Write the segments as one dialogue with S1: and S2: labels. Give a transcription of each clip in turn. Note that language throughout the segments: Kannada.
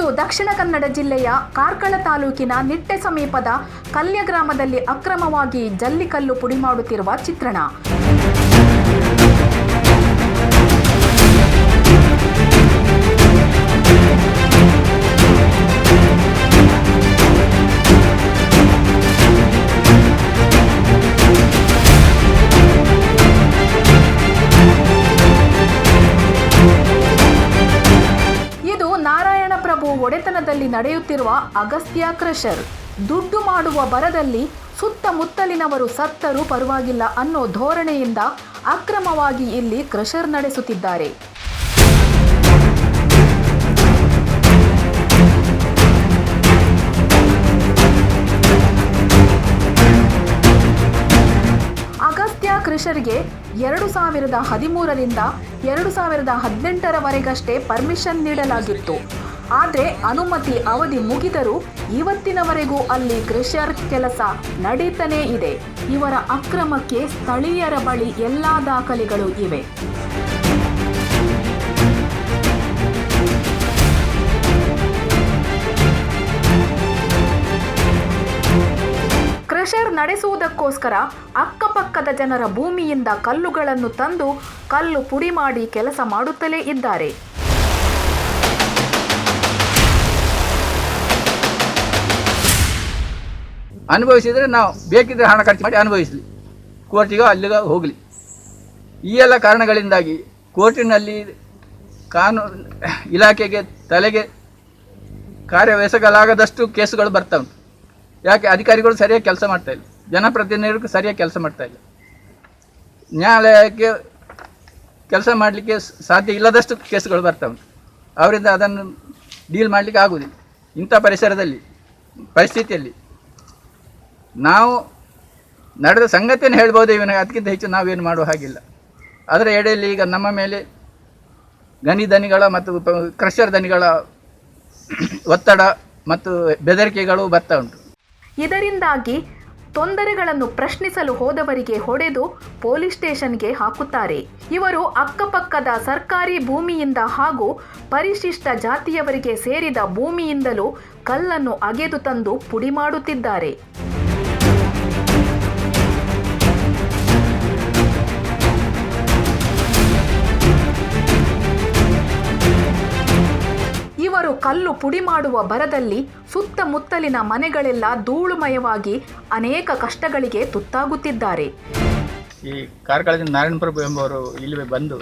S1: ಇದು ದಕ್ಷಿಣ ಕನ್ನಡ ಜಿಲ್ಲೆಯ ಕಾರ್ಕಳ ತಾಲೂಕಿನ ನಿಟ್ಟೆ ಸಮೀಪದ ಕಲ್ಯ ಗ್ರಾಮದಲ್ಲಿ ಅಕ್ರಮವಾಗಿ ಜಲ್ಲಿಕಲ್ಲು ಪುಡಿ ಮಾಡುತ್ತಿರುವ ಚಿತ್ರಣ. ಒಡೆತನದಲ್ಲಿ ನಡೆಯುತ್ತಿರುವ ಅಗಸ್ತ್ಯ ಕ್ರಷರ್. ದುಡ್ಡು ಮಾಡುವ ಬರದಲ್ಲಿ ಸುತ್ತಮುತ್ತಲಿನವರು ಸತ್ತರೂ ಪರವಾಗಿಲ್ಲ ಅನ್ನೋ ಧೋರಣೆಯಿಂದ ಅಕ್ರಮವಾಗಿ ಇಲ್ಲಿ ಕ್ರಷರ್ ನಡೆಸುತ್ತಿದ್ದಾರೆ. ಅಗಸ್ತ್ಯ ಕ್ರಷರ್ಗೆ 2013ರಿಂದ 2018ರವರೆಗಷ್ಟೇ ಪರ್ಮಿಷನ್ ನೀಡಲಾಗಿತ್ತು. ಆದರೆ ಅನುಮತಿ ಅವಧಿ ಮುಗಿದರೂ ಇವತ್ತಿನವರೆಗೂ ಅಲ್ಲಿ ಕ್ರಷರ್ ಕೆಲಸ ನಡೀತಾನೇ ಇದೆ. ಇವರ ಅಕ್ರಮಕ್ಕೆ ಸ್ಥಳೀಯರ ಬಳಿ ಎಲ್ಲ ದಾಖಲೆಗಳು ಇವೆ. ಕ್ರಷರ್ ನಡೆಸುವುದಕ್ಕೋಸ್ಕರ ಅಕ್ಕಪಕ್ಕದ ಜನರ ಭೂಮಿಯಿಂದ ಕಲ್ಲುಗಳನ್ನು ತಂದು ಕಲ್ಲು ಪುಡಿ ಮಾಡಿ ಕೆಲಸ ಮಾಡುತ್ತಲೇ ಇದ್ದಾರೆ.
S2: ಅನುಭವಿಸಿದರೆ ನಾವು ಬೇಕಿದ್ದರೆ ಹಣ ಖರ್ಚು ಮಾಡಿ ಅನುಭವಿಸಲಿ, ಕೋರ್ಟಿಗೋ ಅಲ್ಲಿಗೋ ಹೋಗಲಿ. ಈ ಎಲ್ಲ ಕಾರಣಗಳಿಂದಾಗಿ ಕೋರ್ಟಿನಲ್ಲಿ ಕಾನೂನು ಇಲಾಖೆಗೆ ತಲೆಗೆ ಕಾರ್ಯವೆಸಗಲಾಗದಷ್ಟು ಕೇಸುಗಳು ಬರ್ತಾ ಉಂಟು. ಯಾಕೆ? ಅಧಿಕಾರಿಗಳು ಸರಿಯಾಗಿ ಕೆಲಸ ಮಾಡ್ತಾಯಿಲ್ಲ, ಜನಪ್ರತಿನಿಧಿಗಳು ಸರಿಯಾಗಿ ಕೆಲಸ ಮಾಡ್ತಾಯಿಲ್ಲ, ನ್ಯಾಯಾಲಯಕ್ಕೆ ಕೆಲಸ ಮಾಡಲಿಕ್ಕೆ ಸಾಧ್ಯ ಇಲ್ಲದಷ್ಟು ಕೇಸುಗಳು ಬರ್ತಾ ಉಂಟು. ಅವರಿಂದ ಅದನ್ನು ಡೀಲ್ ಮಾಡಲಿಕ್ಕೆ ಆಗುವುದಿಲ್ಲ. ಇಂಥ ಪರಿಸ್ಥಿತಿಯಲ್ಲಿ ನಾವು ನಡೆದ ಸಂಗತಿಯನ್ನು ಹೇಳ್ಬೋದು, ಇವನ ಅದಕ್ಕಿಂತ ಹೆಚ್ಚು ನಾವೇನು ಮಾಡುವ ಹಾಗಿಲ್ಲ. ಅದರ ಎಡೆಯಲ್ಲಿ ಈಗ ನಮ್ಮ ಮೇಲೆ ಗಣಿ ದನಿಗಳ ಮತ್ತು ಕ್ರಷರ್ ದನಿಗಳ ಒತ್ತಡ ಮತ್ತು ಬೆದರಿಕೆಗಳು ಬರ್ತಾ ಉಂಟು.
S1: ಇದರಿಂದಾಗಿ ತೊಂದರೆಗಳನ್ನು ಪ್ರಶ್ನಿಸಲು ಹೋದವರಿಗೆ ಹೊಡೆದು ಪೊಲೀಸ್ ಸ್ಟೇಷನ್ಗೆ ಹಾಕುತ್ತಾರೆ. ಇವರು ಅಕ್ಕಪಕ್ಕದ ಸರ್ಕಾರಿ ಭೂಮಿಯಿಂದ ಹಾಗೂ ಪರಿಶಿಷ್ಟ ಜಾತಿಯವರಿಗೆ ಸೇರಿದ ಭೂಮಿಯಿಂದಲೂ ಕಲ್ಲನ್ನು ಅಗೆದು ತಂದು ಪುಡಿ ಮಾಡುತ್ತಿದ್ದಾರೆ. ಇವರು ಕಲ್ಲು ಪುಡಿ ಮಾಡುವ ಭರದಲ್ಲಿ ಸುತ್ತಮುತ್ತಲಿನ ಮನೆಗಳೆಲ್ಲ ಧೂಳುಮಯವಾಗಿ ಅನೇಕ ಕಷ್ಟಗಳಿಗೆ ತುತ್ತಾಗುತ್ತಿದ್ದಾರೆ.
S2: ಈ ಕಾರ್ಕಳದಿಂದ ನಾರಾಯಣ ಪ್ರಭು ಎಂಬುವರು ಇಲ್ಲಿ ಬಂದು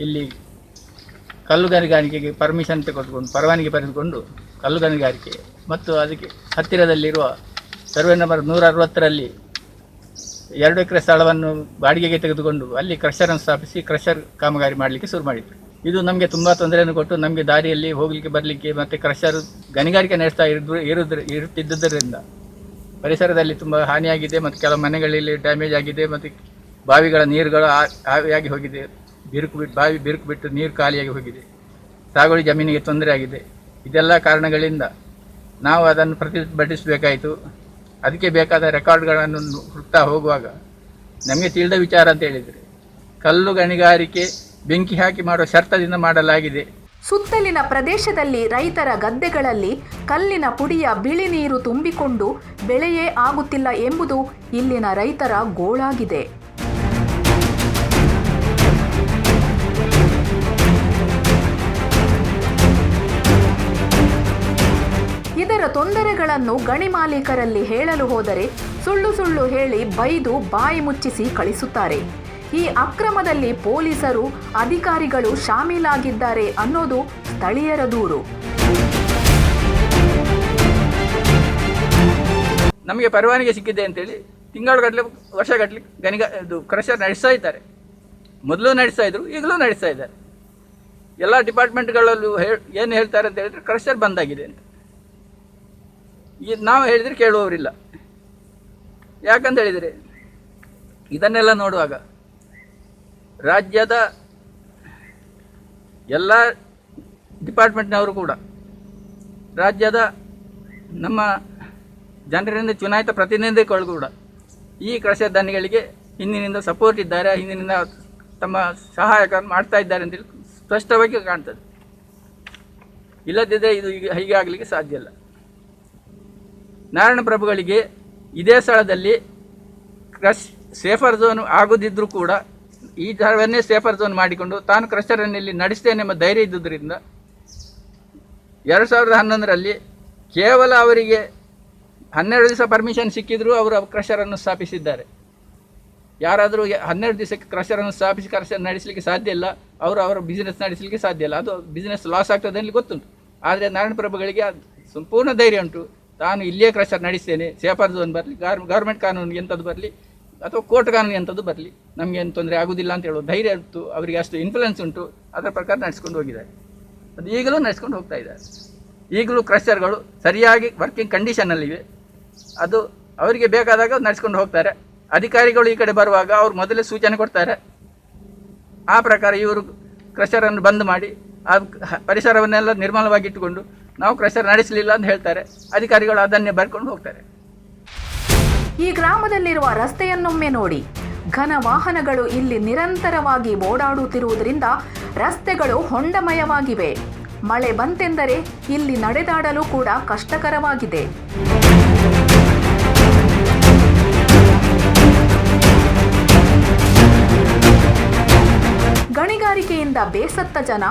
S2: ಇಲ್ಲಿ ಕಲ್ಲುಗಾರಿಕೆಗೆ ಪರ್ಮಿಷನ್ ತೆಗೆದುಕೊಂಡು ಪರವಾನಗಿ ಪಡೆದುಕೊಂಡು ಕಲ್ಲುಗಾರಿಕೆ ಮತ್ತು ಅದಕ್ಕೆ ಹತ್ತಿರದಲ್ಲಿರುವ ಸರ್ವೆ ನಂಬರ್ 160ರಲ್ಲಿ 2 ಎಕರೆ ಸ್ಥಳವನ್ನು ಬಾಡಿಗೆಗೆ ತೆಗೆದುಕೊಂಡು ಅಲ್ಲಿ ಕ್ರಷರನ್ನು ಸ್ಥಾಪಿಸಿ ಕ್ರಷರ್ ಕಾಮಗಾರಿ ಮಾಡಲಿಕ್ಕೆ ಶುರು ಮಾಡಿದರು. ಇದು ನಮಗೆ ತುಂಬ ತೊಂದರೆಯನ್ನು ಕೊಟ್ಟು ನಮಗೆ ದಾರಿಯಲ್ಲಿ ಹೋಗಲಿಕ್ಕೆ ಬರಲಿಕ್ಕೆ ಮತ್ತು ಕ್ರಷರ್ ಗಣಿಗಾರಿಕೆ ನಡೆಸ್ತಾ ಇರುತ್ತಿದ್ದುದರಿಂದ ಪರಿಸರದಲ್ಲಿ ತುಂಬ ಹಾನಿಯಾಗಿದೆ ಮತ್ತು ಕೆಲವು ಮನೆಗಳಲ್ಲಿ ಡ್ಯಾಮೇಜ್ ಆಗಿದೆ ಮತ್ತು ಬಾವಿಗಳ ನೀರುಗಳು ಆವಿಯಾಗಿ ಹೋಗಿದೆ, ಬಾವಿ ಬಿರುಕು ಬಿಟ್ಟು ನೀರು ಖಾಲಿಯಾಗಿ ಹೋಗಿದೆ, ಸಾಗುವಳಿ ಜಮೀನಿಗೆ ತೊಂದರೆ ಆಗಿದೆ. ಇದೆಲ್ಲ ಕಾರಣಗಳಿಂದ ನಾವು ಅದನ್ನು ಪ್ರತಿಭಟಿಸಬೇಕಾಯಿತು. ಅದಕ್ಕೆ ಬೇಕಾದ ರೆಕಾರ್ಡ್ಗಳನ್ನು ಹುಡುಕ್ತಾ ಹೋಗುವಾಗ ನಮಗೆ ತಿಳಿದ ವಿಚಾರ ಅಂತ ಹೇಳಿದರೆ ಕಲ್ಲು ಗಣಿಗಾರಿಕೆ ಬೆಂಕಿ ಹಾಕಿ ಮಾಡುವ ಶರ್ತದಿಂದ ಮಾಡಲಾಗಿದೆ.
S1: ಸುತ್ತಲಿನ ಪ್ರದೇಶದಲ್ಲಿ ರೈತರ ಗದ್ದೆಗಳಲ್ಲಿ ಕಲ್ಲಿನ ಪುಡಿಯ ಬಿಳಿ ನೀರು ತುಂಬಿಕೊಂಡು ಬೆಳೆಯೇ ಆಗುತ್ತಿಲ್ಲ ಎಂಬುದು ಇಲ್ಲಿನ ರೈತರ ಗೋಳಾಗಿದೆ. ಇದರ ತೊಂದರೆಗಳನ್ನು ಗಣಿ ಮಾಲೀಕರಲ್ಲಿ ಹೇಳಲು ಹೋದರೆ ಸುಳ್ಳು ಹೇಳಿ ಬೈದು ಬಾಯಿ ಮುಚ್ಚಿಸಿ ಕಳಿಸುತ್ತಾರೆ. ಈ ಅಕ್ರಮದಲ್ಲಿ ಪೊಲೀಸರು ಅಧಿಕಾರಿಗಳು ಶಾಮೀಲಾಗಿದ್ದಾರೆ ಅನ್ನೋದು ಸ್ಥಳೀಯರ ದೂರು.
S2: ನಮಗೆ ಪರವಾನಗಿ ಸಿಕ್ಕಿದೆ ಅಂತೇಳಿ ತಿಂಗಳುಗಟ್ಟಲೆ ವರ್ಷಗಟ್ಟಲೆ ಕ್ರಷರ್ ನಡೆಸ್ತಾ ಇದ್ದಾರೆ. ಮೊದಲು ನಡೆಸ್ತಾ ಇದ್ರು, ಈಗಲೂ ನಡೆಸ್ತಾ ಇದ್ದಾರೆ. ಎಲ್ಲ ಡಿಪಾರ್ಟ್ಮೆಂಟ್ಗಳಲ್ಲೂ ಏನು ಹೇಳ್ತಾರೆ ಅಂತ ಹೇಳಿದ್ರೆ ಕ್ರಷರ್ ಬಂದಾಗಿದೆ ಅಂತ. ನಾವು ಹೇಳಿದರೆ ಕೇಳುವವರಿಲ್ಲ. ಯಾಕಂತ ಹೇಳಿದರೆ ಇದನ್ನೆಲ್ಲ ನೋಡುವಾಗ ರಾಜ್ಯದ ಎಲ್ಲ ಡಿಪಾರ್ಟ್ಮೆಂಟ್ನವರು ಕೂಡ ರಾಜ್ಯದ ನಮ್ಮ ಜನರಿಂದ ಚುನಾಯಿತ ಪ್ರತಿನಿಧಿಗಳು ಕೂಡ ಈ ಕ್ರಷರ್ ದಾನಿಗಳಿಗೆ ಹಿಂದಿನಿಂದ ಸಪೋರ್ಟ್ ಇದ್ದಾರೆ, ಹಿಂದಿನಿಂದ ತಮ್ಮ ಸಹಾಯಕ ಮಾಡ್ತಾ ಇದ್ದಾರೆ ಅಂತೇಳಿ ಸ್ಪಷ್ಟವಾಗಿ ಕಾಣ್ತದೆ. ಇಲ್ಲದಿದ್ದರೆ ಇದು ಹೀಗೆ ಆಗಲಿಕ್ಕೆ ಸಾಧ್ಯ ಇಲ್ಲ. ನಾರಾಯಣ ಪ್ರಭುಗಳಿಗೆ ಇದೇ ಸ್ಥಳದಲ್ಲಿ ಸೇಫರ್ ಝೋನ್ ಆಗೋದಿದ್ರೂ ಕೂಡ ಈ ಜಾಗವನ್ನೇ ಸೇಫರ್ ಝೋನ್ ಮಾಡಿಕೊಂಡು ತಾನು ಕ್ರಷರನ್ನು ಇಲ್ಲಿ ನಡೆಸ್ತೇನೆ ಎಂಬ ಧೈರ್ಯ ಇದ್ದುದರಿಂದ 2011ರಲ್ಲಿ ಕೇವಲ ಅವರಿಗೆ 12 ದಿವಸ ಪರ್ಮಿಷನ್ ಸಿಕ್ಕಿದರೂ ಅವರು ಕ್ರಷರನ್ನು ಸ್ಥಾಪಿಸಿದ್ದಾರೆ. ಯಾರಾದರೂ 12 ದಿವಸಕ್ಕೆ ಕ್ರಷರನ್ನು ಸ್ಥಾಪಿಸಿ ಕ್ರಷರ್ ನಡೆಸಲಿಕ್ಕೆ ಸಾಧ್ಯ ಇಲ್ಲ, ಅವರ ಬಿಸ್ನೆಸ್ ನಡೆಸಲಿಕ್ಕೆ ಸಾಧ್ಯ ಇಲ್ಲ. ಅದು ಬಿಸ್ನೆಸ್ ಲಾಸ್ ಆಗ್ತದೆ ಅಂತ ಗೊತ್ತುಂಟು. ಆದರೆ ನಾರಾಯಣ ಪ್ರಭುಗಳಿಗೆ ಸಂಪೂರ್ಣ ಧೈರ್ಯ ಉಂಟು. ತಾನು ಇಲ್ಲಿಯೇ ಕ್ರಷರ್ ನಡೆಸ್ತೇನೆ, ಸೇಫರ್ ಝೋನ್ ಬರಲಿ, ಗೌರ್ಮೆಂಟ್ ಕಾನೂನು ಎಂಥದ್ದು ಬರಲಿ ಅಥವಾ ಕೋರ್ಟ್ ಕಾನೂನು ಎಂಥದ್ದು ಬರಲಿ, ನಮಗೆ ಏನು ತೊಂದರೆ ಆಗೋದಿಲ್ಲ ಅಂತ ಹೇಳೋ ಧೈರ್ಯ ಉಂಟು. ಅವರಿಗೆ ಅಷ್ಟು ಇನ್ಫ್ಲುಯೆನ್ಸ್ ಉಂಟು. ಅದರ ಪ್ರಕಾರ ನಡೆಸ್ಕೊಂಡು ಹೋಗಿದ್ದಾರೆ. ಅದು ಈಗಲೂ ನಡೆಸ್ಕೊಂಡು ಹೋಗ್ತಾ ಇದ್ದಾರೆ. ಈಗಲೂ ಕ್ರಷರ್ಗಳು ಸರಿಯಾಗಿ ವರ್ಕಿಂಗ್ ಕಂಡೀಷನ್ನಲ್ಲಿವೆ. ಅದು ಅವರಿಗೆ ಬೇಕಾದಾಗ ನಡೆಸ್ಕೊಂಡು ಹೋಗ್ತಾರೆ. ಅಧಿಕಾರಿಗಳು ಈ ಕಡೆ ಬರುವಾಗ ಅವರು ಮೊದಲೇ ಸೂಚನೆ ಕೊಡ್ತಾರೆ. ಆ ಪ್ರಕಾರ ಇವರು ಕ್ರಷರನ್ನು ಬಂದ್ ಮಾಡಿ ಆ ಪರಿಸರವನ್ನೆಲ್ಲ ನಿರ್ಮಲವಾಗಿಟ್ಟುಕೊಂಡು ನಾವು ಕ್ರಷರ್ ನಡೆಸಲಿಲ್ಲ ಅಂತ ಹೇಳ್ತಾರೆ. ಅಧಿಕಾರಿಗಳು ಅದನ್ನೇ ಬರ್ಕೊಂಡು ಹೋಗ್ತಾರೆ.
S1: ಈ ಗ್ರಾಮದಲ್ಲಿರುವ ರಸ್ತೆಯನ್ನೊಮ್ಮೆ ನೋಡಿ. ಘನ ವಾಹನಗಳು ಇಲ್ಲಿ ನಿರಂತರವಾಗಿ ಓಡಾಡುತ್ತಿರುವುದರಿಂದ ರಸ್ತೆಗಳು ಹೊಂಡಮಯವಾಗಿವೆ. ಮಳೆ ಬಂತೆಂದರೆ ಇಲ್ಲಿ ನಡೆದಾಡಲು ಕೂಡ ಕಷ್ಟಕರವಾಗಿದೆ. ಗಣಿಗಾರಿಕೆಯಿಂದ ಬೇಸತ್ತ ಜನ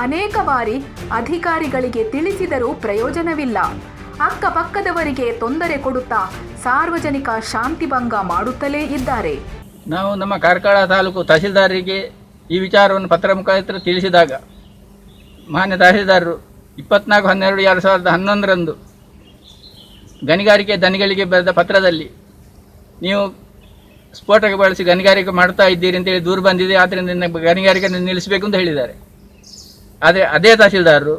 S1: ಅನೇಕ ಬಾರಿ ಅಧಿಕಾರಿಗಳಿಗೆ ತಿಳಿಸಿದರೂ ಪ್ರಯೋಜನವಿಲ್ಲ. ಅಕ್ಕಪಕ್ಕದವರಿಗೆ ತೊಂದರೆ ಕೊಡುತ್ತಾ ಸಾರ್ವಜನಿಕ ಶಾಂತಿಭಂಗ ಮಾಡುತ್ತಲೇ ಇದ್ದಾರೆ.
S2: ನಾವು ನಮ್ಮ ಕಾರ್ಕಳ ತಾಲೂಕು ತಹಸೀಲ್ದಾರರಿಗೆ ಈ ವಿಚಾರವನ್ನು ಪತ್ರ ಮುಖಾಂತರ ತಿಳಿಸಿದಾಗ ಮಾನ್ಯ ತಹಸೀಲ್ದಾರರು 24/12/2011 ಗಣಿಗಾರಿಕೆ ದನಿಗಳಿಗೆ ಬರೆದ ಪತ್ರದಲ್ಲಿ ನೀವು ಸ್ಫೋಟಕ ಬಳಸಿ ಗಣಿಗಾರಿಕೆ ಮಾಡ್ತಾ ಇದ್ದೀರಿ ಅಂತೇಳಿ ದೂರು ಬಂದಿದೆ, ಆದ್ದರಿಂದ ಗಣಿಗಾರಿಕೆ ನಿಲ್ಲಿಸಬೇಕು ಅಂತ ಹೇಳಿದ್ದಾರೆ. ಆದರೆ ಅದೇ ತಹಸೀಲ್ದಾರರು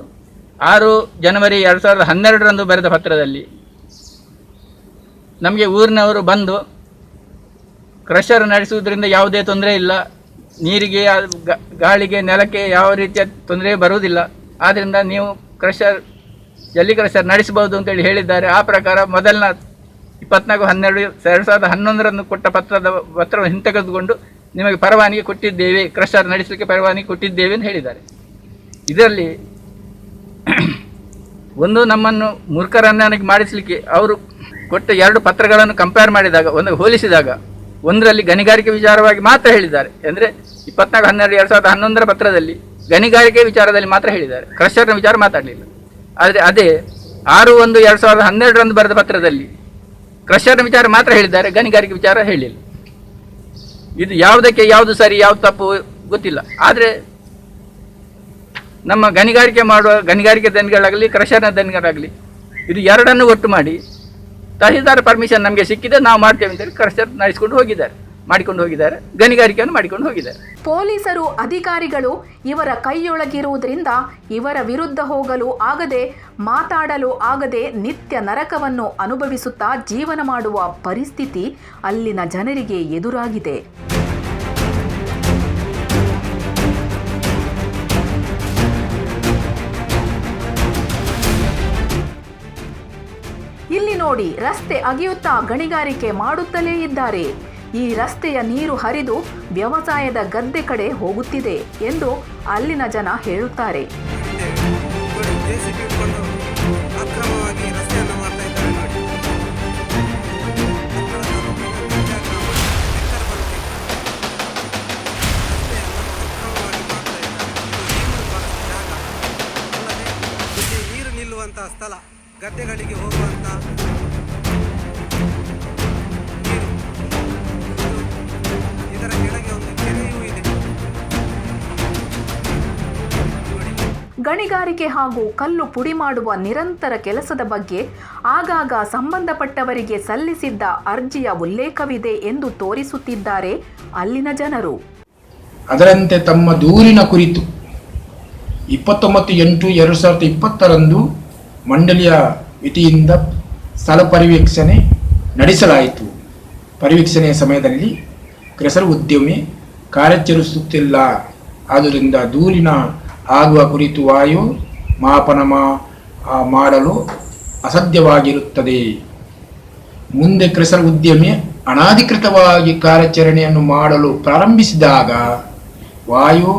S2: 6 ಜನವರಿ 2012 ಬರೆದ ಪತ್ರದಲ್ಲಿ ನಮಗೆ ಊರಿನವರು ಬಂದು ಕ್ರಷರ್ ನಡೆಸುವುದರಿಂದ ಯಾವುದೇ ತೊಂದರೆ ಇಲ್ಲ, ನೀರಿಗೆ ಗಾಳಿಗೆ ನೆಲಕ್ಕೆ ಯಾವ ರೀತಿಯ ತೊಂದರೆ ಬರುವುದಿಲ್ಲ, ಆದ್ದರಿಂದ ನೀವು ಜಲ್ಲಿ ಕ್ರಷರ್ ನಡೆಸಬಹುದು ಅಂತೇಳಿ ಹೇಳಿದ್ದಾರೆ. ಆ ಪ್ರಕಾರ ಮೊದಲನ 24/12/2011 ಕೊಟ್ಟ ಪತ್ರವನ್ನು ಹಿಂತೆಗೆದುಕೊಂಡು ನಿಮಗೆ ಪರವಾನಗಿ ಕೊಟ್ಟಿದ್ದೇವೆ, ಕ್ರಷರ್ ನಡೆಸಲಿಕ್ಕೆ ಪರವಾನಗಿ ಕೊಟ್ಟಿದ್ದೇವೆ ಅಂತ ಹೇಳಿದ್ದಾರೆ. ಇದರಲ್ಲಿ ಒಂದು ನಮ್ಮನ್ನು ಮೂರ್ಖರನ್ನಾಗಿ ಮಾಡಿಸಲಿಕ್ಕೆ ಅವರು ಕೊಟ್ಟ 2 ಪತ್ರಗಳನ್ನು ಕಂಪೇರ್ ಮಾಡಿದಾಗ ಹೋಲಿಸಿದಾಗ ಒಂದರಲ್ಲಿ ಗಣಿಗಾರಿಕೆ ವಿಚಾರವಾಗಿ ಮಾತ್ರ ಹೇಳಿದ್ದಾರೆ. ಅಂದರೆ 24/12/2011 ಪತ್ರದಲ್ಲಿ ಗಣಿಗಾರಿಕೆ ವಿಚಾರದಲ್ಲಿ ಮಾತ್ರ ಹೇಳಿದ್ದಾರೆ, ಕ್ರಷರ್ನ ವಿಚಾರ ಮಾತಾಡಲಿಲ್ಲ. ಆದರೆ ಅದೇ 6/1/2012 ಬರೆದ ಪತ್ರದಲ್ಲಿ ಕ್ರಷರ್ನ ವಿಚಾರ ಮಾತ್ರ ಹೇಳಿದ್ದಾರೆ, ಗಣಿಗಾರಿಕೆ ವಿಚಾರ ಹೇಳಿಲ್ಲ. ಇದು ಯಾವುದಕ್ಕೆ ಯಾವುದು ಸರಿ ಯಾವುದು ತಪ್ಪು ಗೊತ್ತಿಲ್ಲ. ಆದರೆ ನಮ್ಮ ಗಣಿಗಾರಿಕೆ ದನಿಗಳಾಗಲಿ ಕ್ರಷರ್ನ ದನಿಗಳಾಗಲಿ ಇದು ಎರಡನ್ನೂ ಒಟ್ಟು ಮಾಡಿ ತಹಸೀಲ್ದಾರ್ ಪರ್ಮಿಷನ್ ನಮಗೆ ಸಿಕ್ಕಿದೆ, ನಾವು ಮಾಡ್ತೇವೆ ಅಂತೇಳಿ ಕ್ರಷರ್ ಮಾಡಿಕೊಂಡು ಹೋಗಿದ್ದಾರೆ, ಗಣಿಗಾರಿಕೆಯನ್ನು ಮಾಡಿಕೊಂಡು ಹೋಗಿದ್ದಾರೆ.
S1: ಪೊಲೀಸರು ಅಧಿಕಾರಿಗಳು ಇವರ ಕೈಯೊಳಗಿರುವುದರಿಂದ ಇವರ ವಿರುದ್ಧ ಹೋಗಲು ಆಗದೆ, ಮಾತಾಡಲು ಆಗದೆ ನಿತ್ಯ ನರಕವನ್ನು ಅನುಭವಿಸುತ್ತಾ ಜೀವನ ಮಾಡುವ ಪರಿಸ್ಥಿತಿ ಅಲ್ಲಿನ ಜನರಿಗೆ ಎದುರಾಗಿದೆ. ಇಲ್ಲಿ ನೋಡಿ, ರಸ್ತೆ ಅಗೆಯುತ್ತಾ ಗಣಿಗಾರಿಕೆ ಮಾಡುತ್ತಲೇ ಇದ್ದಾರೆ. ಈ ರಸ್ತೆಯ ನೀರು ಹರಿದು ವ್ಯವಸಾಯದ ಗದ್ದೆ ಕಡೆ ಹೋಗುತ್ತಿದೆ ಎಂದು ಅಲ್ಲಿನ ಜನ ಹೇಳುತ್ತಾರೆ.
S3: ನೀರು ನಿಲ್ಲುವಂತಹ ಸ್ಥಳ, ಗದ್ದೆಗಳಿಗೆ ಹೋಗುವಂತ ಇದರ ಕೆಳಗೆ ಒಂದು ಕೆರೆಯೂ ಇದೆ.
S1: ಗಣಿಗಾರಿಕೆ ಹಾಗೂ ಕಲ್ಲು ಪುಡಿ ಮಾಡುವ ನಿರಂತರ ಕೆಲಸದ ಬಗ್ಗೆ ಆಗಾಗ ಸಂಬಂಧಪಟ್ಟವರಿಗೆ ಸಲ್ಲಿಸಿದ್ದ ಅರ್ಜಿಯ ಉಲ್ಲೇಖವಿದೆ ಎಂದು ತೋರಿಸುತ್ತಿದ್ದಾರೆ ಅಲ್ಲಿನ ಜನರು.
S4: ಅದರಂತೆ ತಮ್ಮ ದೂರಿನ ಕುರಿತು 29/8/2020 ಮಂಡಳಿಯ ವತಿಯಿಂದ ಸ್ಥಳ ಪರಿವೀಕ್ಷಣೆ ನಡೆಸಲಾಯಿತು. ಪರಿವೀಕ್ಷಣೆಯ ಸಮಯದಲ್ಲಿ ಕ್ರಷರ್ ಉದ್ಯಮಿ ಕಾರ್ಯಾಚರಿಸುತ್ತಿಲ್ಲ, ಆದ್ದರಿಂದ ದೂರಿನ ಆಗುವ ಕುರಿತು ವಾಯು ಮಾಪನ ಮಾಡಲು ಅಸಾಧ್ಯವಾಗಿರುತ್ತದೆ. ಮುಂದೆ ಕ್ರಷರ್ ಉದ್ಯಮಿ ಅನಧಿಕೃತವಾಗಿ ಕಾರ್ಯಾಚರಣೆಯನ್ನು ಮಾಡಲು ಪ್ರಾರಂಭಿಸಿದಾಗ ವಾಯು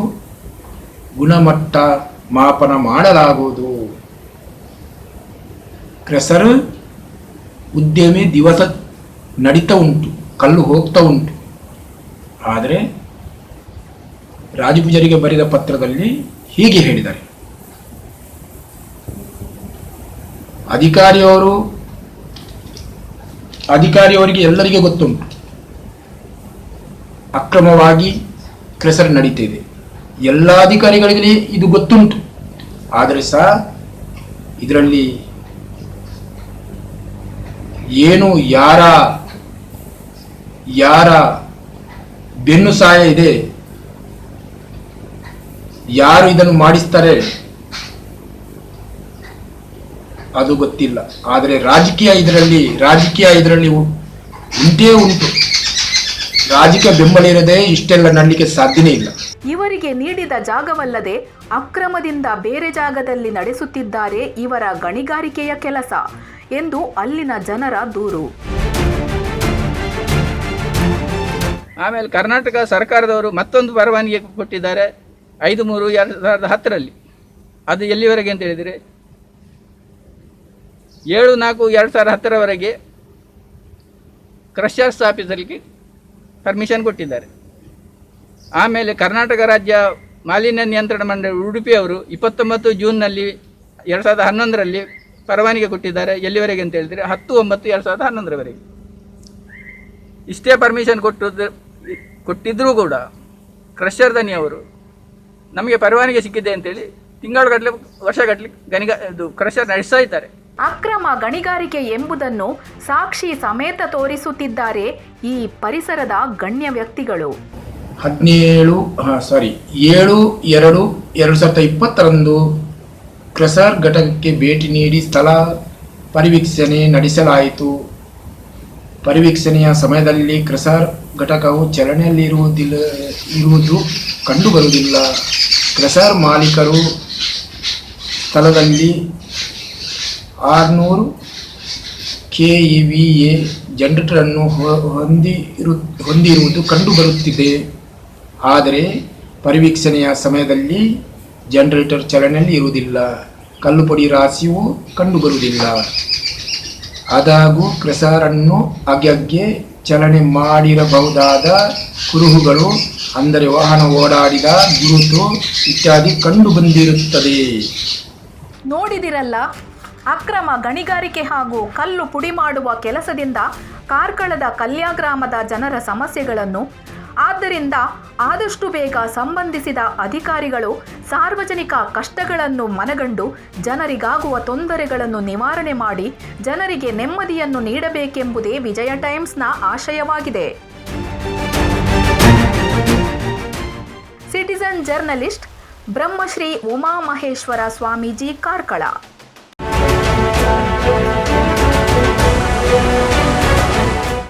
S4: ಗುಣಮಟ್ಟ ಮಾಪನ ಮಾಡಲಾಗುವುದು. ಕ್ರೆಸರ್ ಉದ್ಯಮೆ ದಿವಸ ನಡೀತಾ ಉಂಟು, ಕಲ್ಲು ಹೋಗ್ತಾ ಉಂಟು. ಆದರೆ ರಾಜಪೂಜಾರಿಗೆ ಬರೆದ ಪತ್ರದಲ್ಲಿ ಹೀಗೆ ಹೇಳಿದ್ದಾರೆ. ಅಧಿಕಾರಿಯವರಿಗೆ ಎಲ್ಲರಿಗೆ ಗೊತ್ತುಂಟು ಅಕ್ರಮವಾಗಿ ಕ್ರೆಸರ್ ನಡೀತಾ ಇದೆ. ಎಲ್ಲ ಅಧಿಕಾರಿಗಳಿಗೆ ಇದು ಗೊತ್ತುಂಟು. ಆದರೆ ಸಹ ಇದರಲ್ಲಿ ಏನು ಯಾರ ಬೆನ್ನು ಸಹಾಯ ಇದೆ, ಯಾರು ಇದನ್ನು ಮಾಡಿಸ್ತಾರೆ ಅದು ಗೊತ್ತಿಲ್ಲ. ಆದರೆ ರಾಜಕೀಯ ಇದರಲ್ಲಿ ಉಂಟೇ ಉಂಟು. ರಾಜಕೀಯ ಬೆಂಬಲ ಇರದೆ ಇಷ್ಟೆಲ್ಲ ನಡಲಿಕ್ಕೆ ಸಾಧ್ಯನೇ ಇಲ್ಲ.
S1: ಇವರಿಗೆ ನೀಡಿದ ಜಾಗವಲ್ಲದೆ ಅಕ್ರಮದಿಂದ ಬೇರೆ ಜಾಗದಲ್ಲಿ ನಡೆಸುತ್ತಿದ್ದಾರೆ ಇವರ ಗಣಿಗಾರಿಕೆಯ ಕೆಲಸ ಎಂದು ಅಲ್ಲಿನ ಜನರ ದೂರು.
S2: ಆಮೇಲೆ ಕರ್ನಾಟಕ ಸರ್ಕಾರದವರು ಮತ್ತೊಂದು ಪರವಾನಗಿ ಕೊಟ್ಟಿದ್ದಾರೆ 5/3/2010. ಅದು ಎಲ್ಲಿವರೆಗೆ ಅಂತ ಹೇಳಿದರೆ 7/4/2010 ಕ್ರಷರ್ ಸ್ಥಾಪಿಸಲಿಕ್ಕೆ ಪರ್ಮಿಷನ್ ಕೊಟ್ಟಿದ್ದಾರೆ. ಆಮೇಲೆ ಕರ್ನಾಟಕ ರಾಜ್ಯ ಮಾಲಿನ್ಯ ನಿಯಂತ್ರಣ ಮಂಡಳಿ ಉಡುಪಿಯವರು 29 ಜೂನ್ನಲ್ಲಿ 2011 ಪರವಾನಗಿ ಕೊಟ್ಟಿದ್ದಾರೆ. ಎಲ್ಲಿವರೆಗೆ ಅಂತ ಹೇಳಿದರೆ 10/9/2011 ಇಷ್ಟೇ ಪರ್ಮಿಷನ್ ಕೊಟ್ಟಿದ್ದರೂ ಕೂಡ ಕ್ರಷರ್ ದನಿಯವರು ನಮಗೆ ಪರವಾನಗಿ ಸಿಕ್ಕಿದೆ ಅಂತೇಳಿ ತಿಂಗಳುಗಟ್ಟಲೆ ವರ್ಷಗಟ್ಟಲೆ ಕ್ರಷರ್ ನಡೆಸ್ತಾ ಇದ್ದಾರೆ.
S1: ಅಕ್ರಮ ಗಣಿಗಾರಿಕೆ ಎಂಬುದನ್ನು ಸಾಕ್ಷಿ ಸಮೇತ ತೋರಿಸುತ್ತಿದ್ದಾರೆ ಈ ಪರಿಸರದ ಗಣ್ಯ ವ್ಯಕ್ತಿಗಳು.
S4: 7/2/2020 ಕ್ರೆಸರ್ ಘಟಕಕ್ಕೆ ಭೇಟಿ ನೀಡಿ ಸ್ಥಳ ಪರಿವೀಕ್ಷಣೆ ನಡೆಸಲಾಯಿತು. ಪರಿವೀಕ್ಷಣೆಯ ಸಮಯದಲ್ಲಿ ಕ್ರೆಸರ್ ಘಟಕವು ಚಲನೆಯಲ್ಲಿರುವುದು ಕಂಡುಬರುವುದಿಲ್ಲ. ಕ್ರೆಸರ್ ಮಾಲೀಕರು ಸ್ಥಳದಲ್ಲಿ 600 KVA ಜನರೇಟರ್ ಅನ್ನು ಹೊಂದಿರುವುದು ಕಂಡುಬರುತ್ತಿದೆ. ಆದರೆ ಪರಿವೀಕ್ಷಣೆಯ ಸಮಯದಲ್ಲಿ ಜನರೇಟರ್ ಚಲನೆಯಲ್ಲಿ ಇರುವುದಿಲ್ಲ. ಕಲ್ಲುಪುಡಿ ರಾಶಿಯೂ ಕಂಡುಬರುವುದಿಲ್ಲ. ಆದಾಗೂ ಕ್ರೆಸರ್ ಅನ್ನು ಆಗಾಗ್ಗೆ ಚಲನೆ ಮಾಡಿರಬಹುದಾದ ಕುರುಹುಗಳು, ಅಂದರೆ ವಾಹನ ಓಡಾಡಿದ ಗುರುತು ಇತ್ಯಾದಿ ಕಂಡುಬಂದಿರುತ್ತದೆ.
S1: ನೋಡಿದಿರಲ್ಲ, ಅಕ್ರಮ ಗಣಿಗಾರಿಕೆ ಹಾಗೂ ಕಲ್ಲು ಪುಡಿ ಮಾಡುವ ಕೆಲಸದಿಂದ ಕಾರ್ಕಳದ ಕಲ್ಯಾ ಗ್ರಾಮದ ಜನರ ಸಮಸ್ಯೆಗಳನ್ನು. ಆದ್ದರಿಂದ ಆದಷ್ಟು ಬೇಗ ಸಂಬಂಧಿಸಿದ ಅಧಿಕಾರಿಗಳು ಸಾರ್ವಜನಿಕ ಕಷ್ಟಗಳನ್ನು ಮನಗಂಡು ಜನರಿಗಾಗುವ ತೊಂದರೆಗಳನ್ನು ನಿವಾರಣೆ ಮಾಡಿ ಜನರಿಗೆ ನೆಮ್ಮದಿಯನ್ನು ನೀಡಬೇಕೆಂಬುದೇ ವಿಜಯ ಟೈಮ್ಸ್ನ ಆಶಯವಾಗಿದೆ. Citizen journalist Brahmashri Umamaheshwara Swamiji, Karkala.